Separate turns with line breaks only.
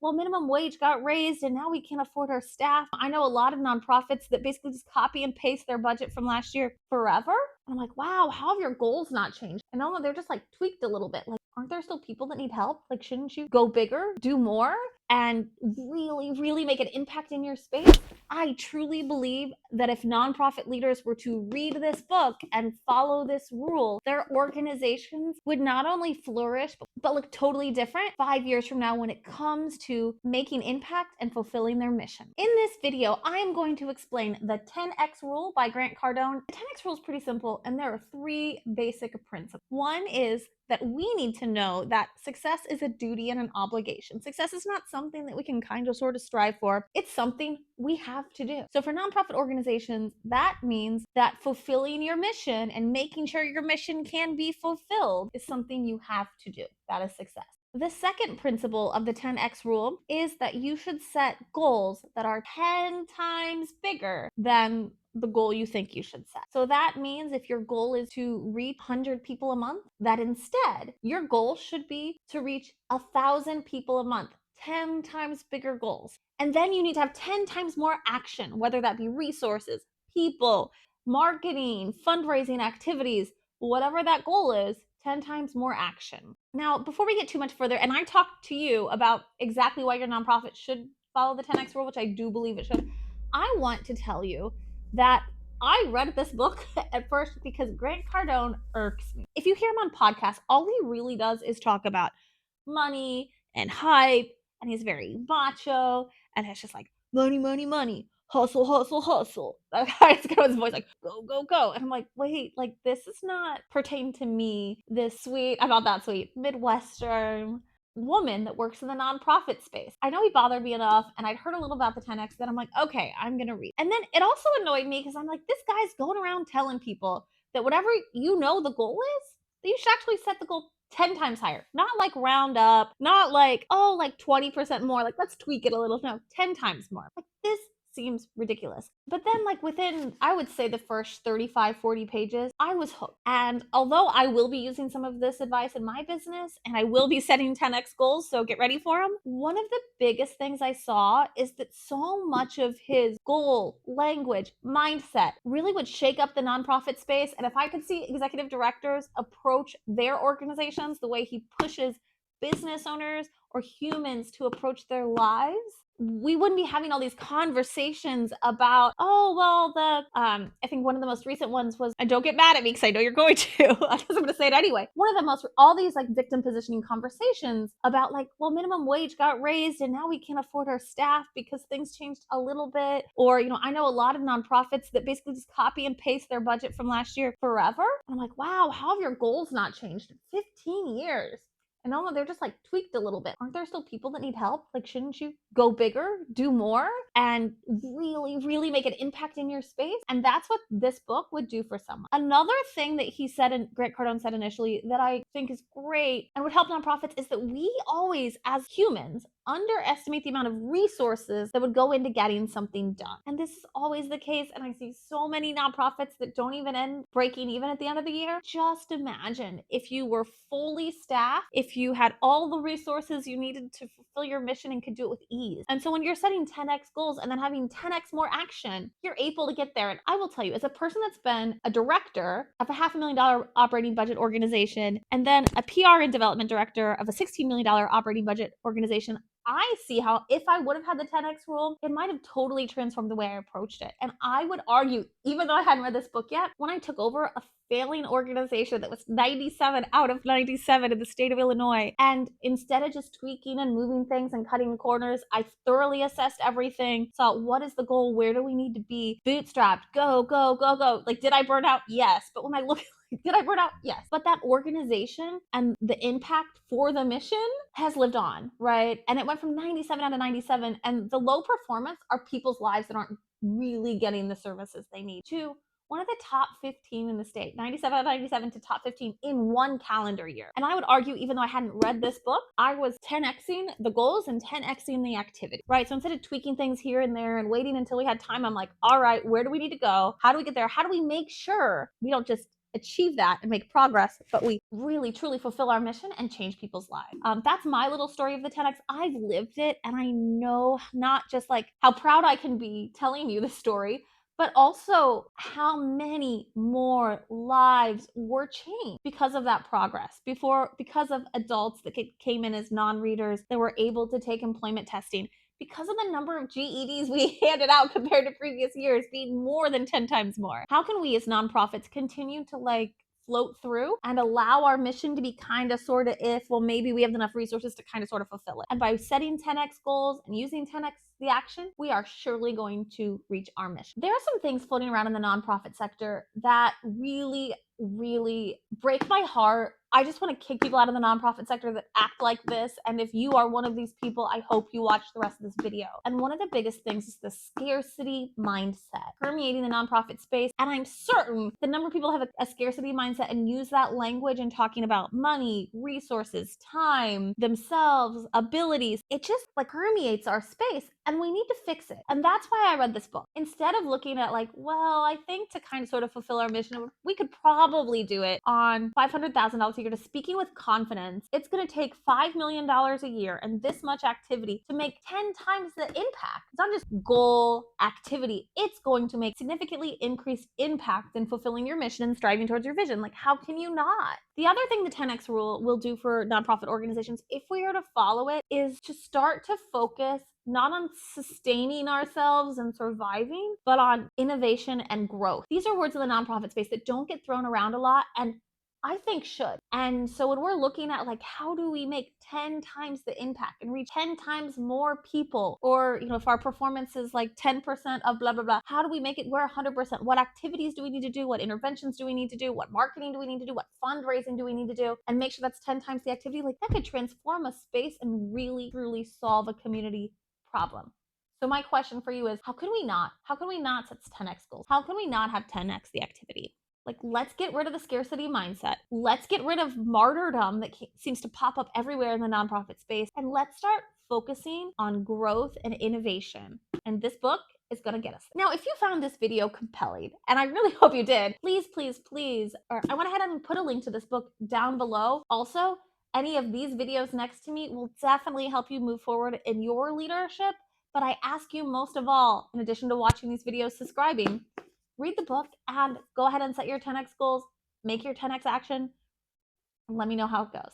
well, minimum wage got raised and now we can't afford our staff. I know a lot of nonprofits that basically just copy and paste their budget from last year forever. And I'm like, wow, how have your goals not changed? And no, they're just like tweaked a little bit. Like, aren't there still people that need help? Like, shouldn't you go bigger, do more, and really, really make an impact in your space? I truly believe that if nonprofit leaders were to read this book and follow this rule, their organizations would not only flourish, but look totally different 5 years from now when it comes to making impact and fulfilling their mission. In this video, I am going to explain the 10X rule by Grant Cardone. The 10X rule is pretty simple, and there are three basic principles. One is that we need to know that success is a duty and an obligation. Success is not something that we can kind of sort of strive for. It's something we have to do. So for nonprofit organizations, that means that fulfilling your mission and making sure your mission can be fulfilled is something you have to do. That is success. The second principle of the 10X rule is that you should set goals that are 10 times bigger than the goal you think you should set. So that means if your goal is to reach 100 people a month, that instead your goal should be to reach 1,000 people a month, 10 times bigger goals. And then you need to have 10 times more action, whether that be resources, people, marketing, fundraising activities, whatever that goal is, 10 times more action. Now, before we get too much further, and I talked to you about exactly why your nonprofit should follow the 10X rule, which I do believe it should, I want to tell you that I read this book at first because Grant Cardone irks me. If you hear him on podcasts, all he really does is talk about money and hype, and he's very macho, and it's just like money, money, money, hustle, hustle, hustle. That's kind of his voice, like go, go, go. And I'm like, wait, like this does not pertain to me. This sweet, I'm not that sweet, Midwestern woman that works in the nonprofit space. I know he bothered me enough, and I'd heard a little about the 10X that I'm like, okay, I'm gonna read. And then it also annoyed me because I'm like, this guy's going around telling people that whatever you know the goal is, that you should actually set the goal 10 times higher. Not like round up, not like, oh, like 20% more. Like, let's tweak it a little. No, 10 times more. Like, this seems ridiculous. But then, like, within, I would say, the first 35, 40 pages, I was hooked. And although I will be using some of this advice in my business and I will be setting 10X goals, so get ready for them, one of the biggest things I saw is that so much of his goal, language, mindset really would shake up the nonprofit space. And if I could see executive directors approach their organizations the way he pushes business owners or humans to approach their lives, we wouldn't be having all these conversations about, oh, well, I think one of the most recent ones was, and don't get mad at me because I know you're going to, because I'm going to say it anyway. One of the most, all these like victim positioning conversations about like, well, minimum wage got raised and now we can't afford our staff because things changed a little bit. Or, I know a lot of nonprofits that basically just copy and paste their budget from last year forever. And I'm like, wow, how have your goals not changed in 15 years? And no, they're just like tweaked a little bit. Aren't there still people that need help? Like, shouldn't you go bigger, do more, and really, really make an impact in your space? And that's what this book would do for someone. Another thing that he said, and Grant Cardone said initially, that I think is great and would help nonprofits is that we always, as humans, underestimate the amount of resources that would go into getting something done. And this is always the case. And I see so many nonprofits that don't even end breaking even at the end of the year. Just imagine if you were fully staffed, if you had all the resources you needed to fulfill your mission and could do it with ease. And so when you're setting 10X goals and then having 10X more action, you're able to get there. And I will tell you, as a person that's been a director of a $500,000 operating budget organization, and then a PR and development director of a $16 million operating budget organization, I see how if I would have had the 10X rule, it might have totally transformed the way I approached it. And I would argue, even though I hadn't read this book yet, when I took over a failing organization that was 97 out of 97 in the state of Illinois, and instead of just tweaking and moving things and cutting corners, I thoroughly assessed everything, saw what is the goal, where do we need to be, bootstrapped, go, go, go, go. Like, did I burn out? Yes. But when I look did I burn out? Yes. But that organization and the impact for the mission has lived on, right? And it went from 97 out of 97. And the low performance are people's lives that aren't really getting the services they need, to one of the top 15 in the state, 97 out of 97 to top 15 in one calendar year. And I would argue, even though I hadn't read this book, I was 10Xing the goals and 10Xing the activity, right? So instead of tweaking things here and there and waiting until we had time, I'm like, all right, where do we need to go? How do we get there? How do we make sure we don't just achieve that and make progress, but we really truly fulfill our mission and change people's lives. That's my little story of the 10X. I've lived it, and I know not just like how proud I can be telling you the story, but also how many more lives were changed because of that progress. Because of adults that came in as non-readers that were able to take employment testing, because of the number of GEDs we handed out compared to previous years being more than 10 times more. How can we as nonprofits continue to float through and allow our mission to be kind of sort of maybe we have enough resources to kind of sort of fulfill it. And by setting 10X goals and using 10X the action, we are surely going to reach our mission. There are some things floating around in the nonprofit sector that really, really break my heart. I just want to kick people out of the nonprofit sector that act like this. And if you are one of these people, I hope you watch the rest of this video. And one of the biggest things is the scarcity mindset permeating the nonprofit space. And I'm certain the number of people have a scarcity mindset and use that language in talking about money, resources, time, themselves, abilities. It just permeates our space, and we need to fix it. And that's why I read this book. Instead of looking at I think to kind of sort of fulfill our mission, we could probably do it on $500,000 a year to speaking with confidence. It's going to take $5 million a year and this much activity to make 10 times the impact. It's not just goal activity. It's going to make significantly increased impact in fulfilling your mission and striving towards your vision. How can you not? The other thing the 10X rule will do for nonprofit organizations, if we are to follow it, is to start to focus not on sustaining ourselves and surviving, but on innovation and growth. These are words in the nonprofit space that don't get thrown around a lot, and I think should. And so when we're looking at how do we make 10 times the impact and reach 10 times more people, or if our performance is 10% of blah blah blah, how do we make it we're 100%? What activities do we need to do? What interventions do we need to do? What marketing do we need to do? What fundraising do we need to do? And make sure that's 10 times the activity. That could transform a space and really truly solve a community problem. So my question for you is, how can we not set 10X goals? How can we not have 10X the activity? Let's get rid of the scarcity mindset. Let's get rid of martyrdom that seems to pop up everywhere in the nonprofit space. And let's start focusing on growth and innovation. And this book is going to get us there. Now, if you found this video compelling, and I really hope you did, please, please, please, or I went ahead and put a link to this book down below. Also, any of these videos next to me will definitely help you move forward in your leadership. But I ask you most of all, in addition to watching these videos, subscribing, read the book and go ahead and set your 10X goals, make your 10X action, and let me know how it goes.